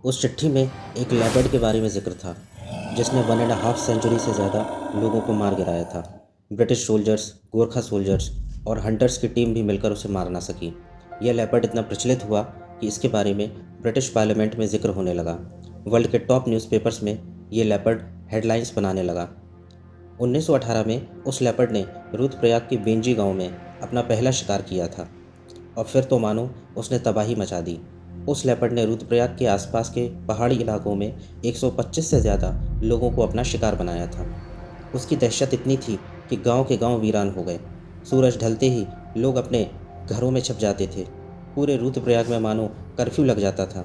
उस चिट्ठी में एक लेपर्ड के बारे में जिक्र था जिसने 1.5 सेंचुरी से ज़्यादा लोगों को मार गिराया था। ब्रिटिश सोल्जर्स, गोरखा सोल्जर्स और हंटर्स की टीम भी मिलकर उसे मार ना सकी। यह लेपर्ड इतना प्रचलित हुआ कि इसके बारे में ब्रिटिश पार्लियामेंट में जिक्र होने लगा। वर्ल्ड के टॉप न्यूज़पेपर्स में ये लेपर्ड हेडलाइंस बनाने लगा। 1918 में उस लेपर्ड ने रुद्रप्रयाग के बेंजी गांव में अपना पहला शिकार किया था और फिर तो मानो उसने तबाही मचा दी। उस लेपर्ड ने रुद्रप्रयाग के आसपास के पहाड़ी इलाकों में 125 से ज़्यादा लोगों को अपना शिकार बनाया था। उसकी दहशत इतनी थी कि गांव के गांव वीरान हो गए। सूरज ढलते ही लोग अपने घरों में छिप जाते थे। पूरे रुद्रप्रयाग में मानो कर्फ्यू लग जाता था।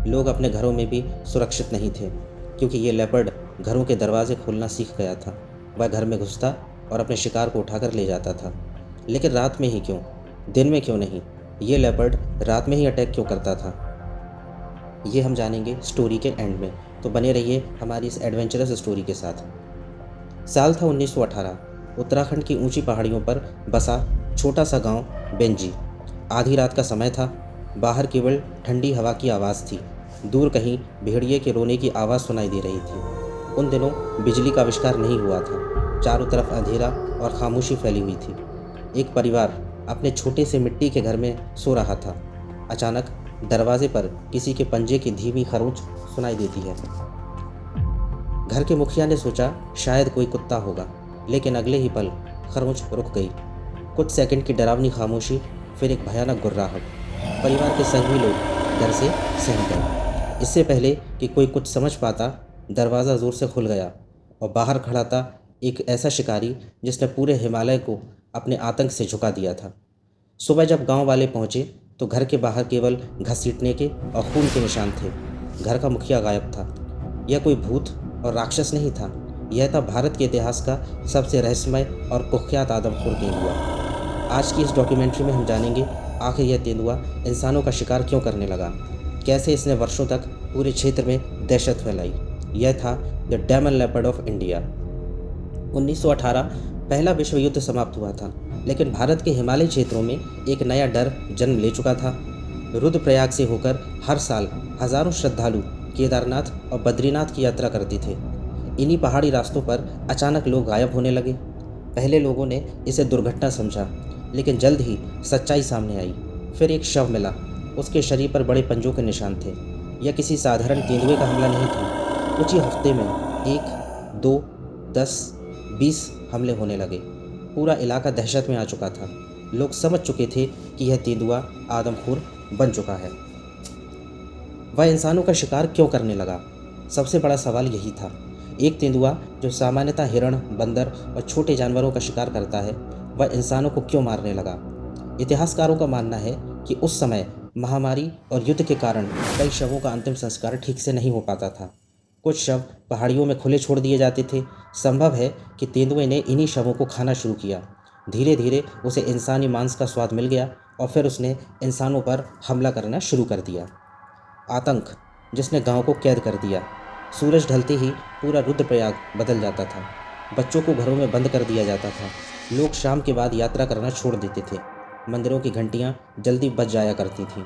लोग अपने घरों में भी सुरक्षित नहीं थे क्योंकि ये लेपर्ड घरों के दरवाजे खोलना सीख गया था। वह घर में घुसता और अपने शिकार को उठाकर ले जाता था। लेकिन रात में ही क्यों, दिन में क्यों नहीं? ये लेपर्ड रात में ही अटैक क्यों करता था? ये हम जानेंगे स्टोरी के एंड में, तो बने रहिए हमारी इस एडवेंचरस स्टोरी के साथ। साल था 1918। उत्तराखंड की ऊंची पहाड़ियों पर बसा छोटा सा गांव बेंजी। आधी रात का समय था। बाहर केवल ठंडी हवा की आवाज़ थी। दूर कहीं भेड़िए के रोने की आवाज़ सुनाई दे रही थी। उन दिनों बिजली का आविष्कार नहीं हुआ था। चारों तरफ अंधेरा और खामोशी फैली हुई थी। एक परिवार अपने छोटे से मिट्टी के घर में सो रहा था। अचानक दरवाजे पर किसी के पंजे की धीमी खरोंच सुनाई देती है। घर के मुखिया ने सोचा शायद कोई कुत्ता होगा, लेकिन अगले ही पल खरोंच रुक गई। कुछ सेकंड की डरावनी खामोशी, फिर एक भयानक गुर्राहट। परिवार के सभी लोग डर से सहम गए। इससे पहले कि कोई कुछ समझ पाता, दरवाज़ा ज़ोर से खुल गया और बाहर खड़ा था एक ऐसा शिकारी जिसने पूरे हिमालय को अपने आतंक से झुका दिया था। सुबह जब गांव वाले पहुंचे तो घर के बाहर केवल घसीटने के और खून के निशान थे। घर का मुखिया गायब था। यह कोई भूत और राक्षस नहीं था। यह था भारत के इतिहास का सबसे रहस्यमय और कुख्यात आदमखोर तेंदुआ। आज की इस डॉक्यूमेंट्री में हम जानेंगे आखिर यह तेंदुआ इंसानों का शिकार क्यों करने लगा, कैसे इसने वर्षों तक पूरे क्षेत्र में दहशत फैलाई। यह था the demon leopard of India. 1918 पहला विश्व युद्ध समाप्त हुआ था, लेकिन भारत के हिमालयी क्षेत्रों में एक नया डर जन्म ले चुका था। रुद्रप्रयाग से होकर हर साल हजारों श्रद्धालु केदारनाथ और बद्रीनाथ की यात्रा करते थे। इन्हीं पहाड़ी रास्तों पर अचानक लोग गायब होने लगे। पहले लोगों ने इसे दुर्घटना समझा, लेकिन जल्द ही सच्चाई सामने आई। फिर एक शव मिला। उसके शरीर पर बड़े पंजों के निशान थे। यह किसी साधारण तेंदुए का हमला नहीं था। कुछ ही हफ्ते में 1, 2, 10, 20 हमले होने लगे। पूरा इलाका दहशत में आ चुका था। लोग समझ चुके थे कि यह तेंदुआ आदमखोर बन चुका है। वह इंसानों का शिकार क्यों करने लगा? सबसे बड़ा सवाल यही था। एक तेंदुआ जो सामान्यतः हिरण, बंदर और छोटे जानवरों का शिकार करता है, वह इंसानों को क्यों मारने लगा? इतिहासकारों का मानना है कि उस समय महामारी और युद्ध के कारण कई शवों का अंतिम संस्कार ठीक से नहीं हो पाता था। कुछ शव पहाड़ियों में खुले छोड़ दिए जाते थे। संभव है कि तेंदुए ने इन्हीं शवों को खाना शुरू किया। धीरे धीरे उसे इंसानी मांस का स्वाद मिल गया और फिर उसने इंसानों पर हमला करना शुरू कर दिया। आतंक जिसने गांव को कैद कर दिया। सूरज ढलते ही पूरा रुद्रप्रयाग बदल जाता था। बच्चों को घरों में बंद कर दिया जाता था। लोग शाम के बाद यात्रा करना छोड़ देते थे। मंदिरों की घंटियां जल्दी बज जाया करती थीं।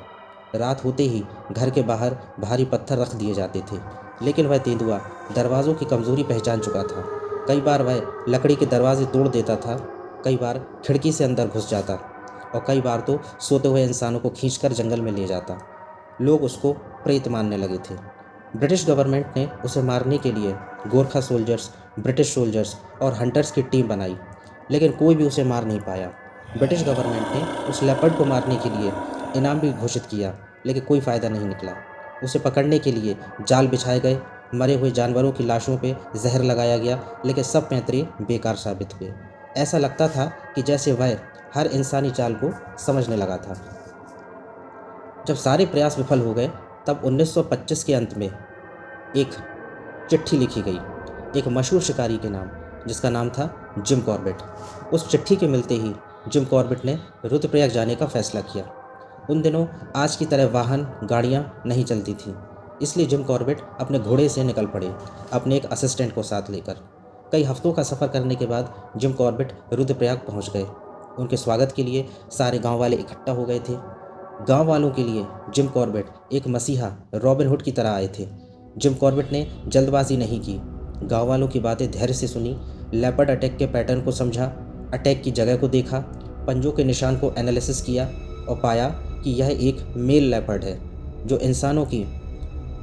रात होते ही घर के बाहर भारी पत्थर रख दिए जाते थे। लेकिन वह तेंदुआ दरवाज़ों की कमज़ोरी पहचान चुका था। कई बार वह लकड़ी के दरवाजे तोड़ देता था, कई बार खिड़की से अंदर घुस जाता और कई बार तो सोते हुए इंसानों को खींचकर जंगल में ले जाता। लोग उसको प्रेत मानने लगे थे। ब्रिटिश गवर्नमेंट ने उसे मारने के लिए गोरखा सोल्जर्स, ब्रिटिश सोल्जर्स और हंटर्स की टीम बनाई, लेकिन कोई भी उसे मार नहीं पाया। ब्रिटिश गवर्नमेंट ने उस लेपर्ड को मारने के लिए इनाम भी घोषित किया, लेकिन कोई फ़ायदा नहीं निकला। उसे पकड़ने के लिए जाल बिछाए गए, मरे हुए जानवरों की लाशों पे जहर लगाया गया, लेकिन सब पैंतरे बेकार साबित हुए। ऐसा लगता था कि जैसे वह हर इंसानी चाल को समझने लगा था। जब सारे प्रयास विफल हो गए, तब 1925 के अंत में एक चिट्ठी लिखी गई एक मशहूर शिकारी के नाम, जिसका नाम था जिम कॉर्बेट। उस चिट्ठी के मिलते ही जिम कॉर्बेट ने रुद्रप्रयाग जाने का फैसला किया। उन दिनों आज की तरह वाहन गाड़ियां नहीं चलती थीं, इसलिए जिम कॉर्बेट अपने घोड़े से निकल पड़े, अपने एक असिस्टेंट को साथ लेकर। कई हफ्तों का सफ़र करने के बाद जिम कॉर्बेट रुद्रप्रयाग पहुंच गए। उनके स्वागत के लिए सारे गांव वाले इकट्ठा हो गए थे। गांव वालों के लिए जिम कॉर्बेट एक मसीहा रॉबिन हुड की तरह आए थे। जिम कॉर्बेट ने जल्दबाजी नहीं की, गांव वालों की बातें धैर्य से सुनी, लेपर्ड अटैक के पैटर्न को समझा, अटैक की जगह को देखा, पंजों के निशान को एनालिसिस किया और पाया कि यह एक मेल लेपर्ड है जो इंसानों की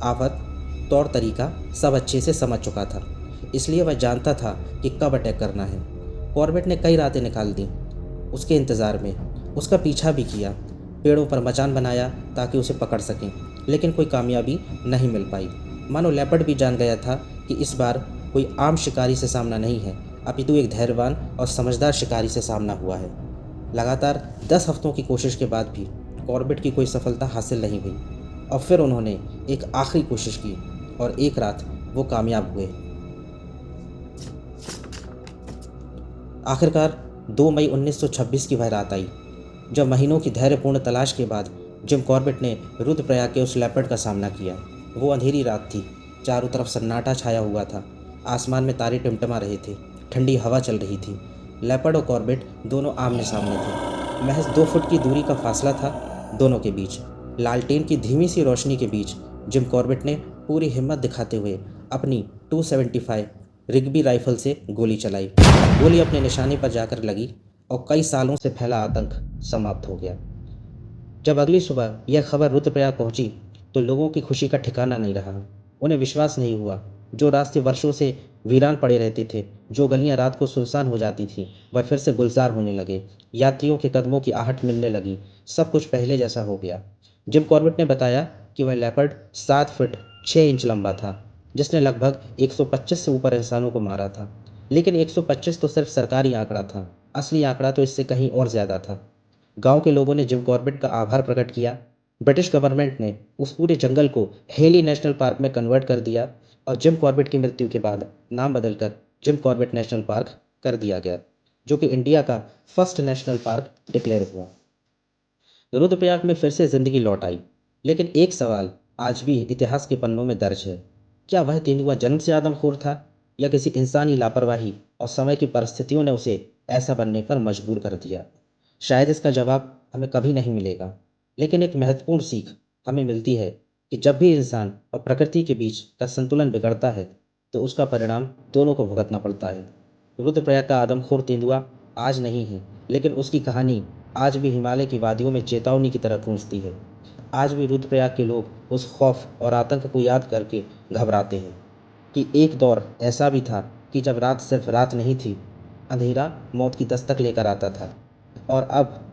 आफत, तौर तरीका सब अच्छे से समझ चुका था। इसलिए वह जानता था कि कब अटैक करना है। कॉर्बेट ने कई रातें निकाल दी उसके इंतज़ार में, उसका पीछा भी किया, पेड़ों पर मचान बनाया ताकि उसे पकड़ सकें, लेकिन कोई कामयाबी नहीं मिल पाई। मानो लेपर्ड भी जान गया था कि इस बार कोई आम शिकारी से सामना नहीं है, अपितु एक धैर्यवान और समझदार शिकारी से सामना हुआ है। लगातार 10 हफ्तों की कोशिश के बाद भी कॉर्बेट की कोई सफलता हासिल नहीं हुई और फिर उन्होंने एक आखिरी कोशिश की और एक रात वो कामयाब हुए। आखिरकार 2 मई 1926 की वह रात आई जब महीनों की धैर्यपूर्ण तलाश के बाद जिम कॉर्बेट ने रुद्रप्रयाग के उस लेपर्ड का सामना किया। वो अंधेरी रात थी, चारों तरफ सन्नाटा छाया हुआ था, आसमान में तारे टिमटिमा रहे थे, ठंडी हवा चल रही थी। लेपर्ड और कॉर्बेट दोनों आमने सामने थे। महज 2 फुट की दूरी का फासला था दोनों के बीच। लालटेन की धीमी सी रोशनी के बीच जिम कॉर्बेट ने पूरी हिम्मत दिखाते हुए अपनी 275 रिग्बी राइफल से गोली चलाई। गोली अपने निशाने पर जाकर लगी और कई सालों से फैला आतंक समाप्त हो गया। जब अगली सुबह यह खबर रुद्रप्रयाग पहुंची तो लोगों की खुशी का ठिकाना नहीं रहा। उन्हें विश्वास नहीं हुआ। जो रास्ते वर्षों से वीरान पड़े रहते थे, जो गलियां रात को सुनसान हो जाती थी, वह फिर से गुलजार होने लगे। यात्रियों के कदमों की आहट मिलने लगी। सब कुछ पहले जैसा हो गया। जिम कॉर्बेट ने बताया कि वह लेपर्ड 7 फुट 6 इंच लंबा था, जिसने लगभग 125 से ऊपर इंसानों को मारा था। लेकिन 125 तो सिर्फ सरकारी आंकड़ा था, असली आंकड़ा तो इससे कहीं और ज़्यादा था। गांव के लोगों ने जिम कॉर्बेट का आभार प्रकट किया। ब्रिटिश गवर्नमेंट ने उस पूरे जंगल को हेली नेशनल पार्क में कन्वर्ट कर दिया और जिम कॉर्बेट की मृत्यु के बाद नाम बदलकर जिम कॉर्बेट नेशनल पार्क कर दिया गया, जो कि इंडिया का फर्स्ट नेशनल पार्क डिक्लेयर हुआ। रुद्रप्रयाग में फिर से जिंदगी लौट आई, लेकिन एक सवाल आज भी इतिहास के पन्नों में दर्ज है। क्या वह तेंदुआ जन्म से आदमखोर था या किसी इंसानी लापरवाही और समय की परिस्थितियों ने उसे ऐसा बनने पर मजबूर कर दिया? शायद इसका जवाब हमें कभी नहीं मिलेगा, लेकिन एक महत्वपूर्ण सीख हमें मिलती है कि जब भी इंसान और प्रकृति के बीच का संतुलन बिगड़ता है तो उसका परिणाम दोनों को भुगतना पड़ता है। रुद्रप्रयाग का आदमखोर तेंदुआ आज नहीं है, लेकिन उसकी कहानी आज भी हिमालय की वादियों में चेतावनी की तरह गूंजती है। आज भी रुद्रप्रयाग के लोग उस खौफ और आतंक को याद करके घबराते हैं कि एक दौर ऐसा भी था कि जब रात सिर्फ रात नहीं थी, अंधेरा मौत की दस्तक लेकर आता था। और अब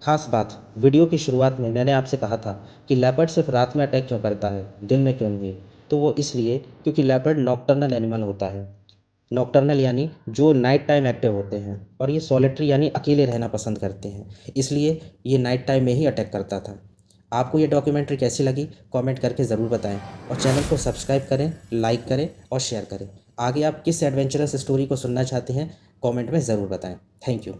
खास बात, वीडियो की शुरुआत में मैंने आपसे कहा था कि लेपर्ड सिर्फ रात में अटैक क्यों करता है, दिन में क्यों नहीं? तो वो इसलिए क्योंकि लेपर्ड नॉकटर्नल एनिमल होता है। नॉकटर्नल यानी जो नाइट टाइम एक्टिव होते हैं, और ये सॉलिटरी यानी अकेले रहना पसंद करते हैं, इसलिए ये नाइट टाइम में ही अटैक करता था। आपको ये डॉक्यूमेंट्री कैसी लगी कमेंट करके ज़रूर बताएं और चैनल को सब्सक्राइब करें, लाइक करें और शेयर करें। आगे आप किस एडवेंचरस स्टोरी को सुनना चाहते हैं कमेंट में ज़रूर बताएं। Thank you.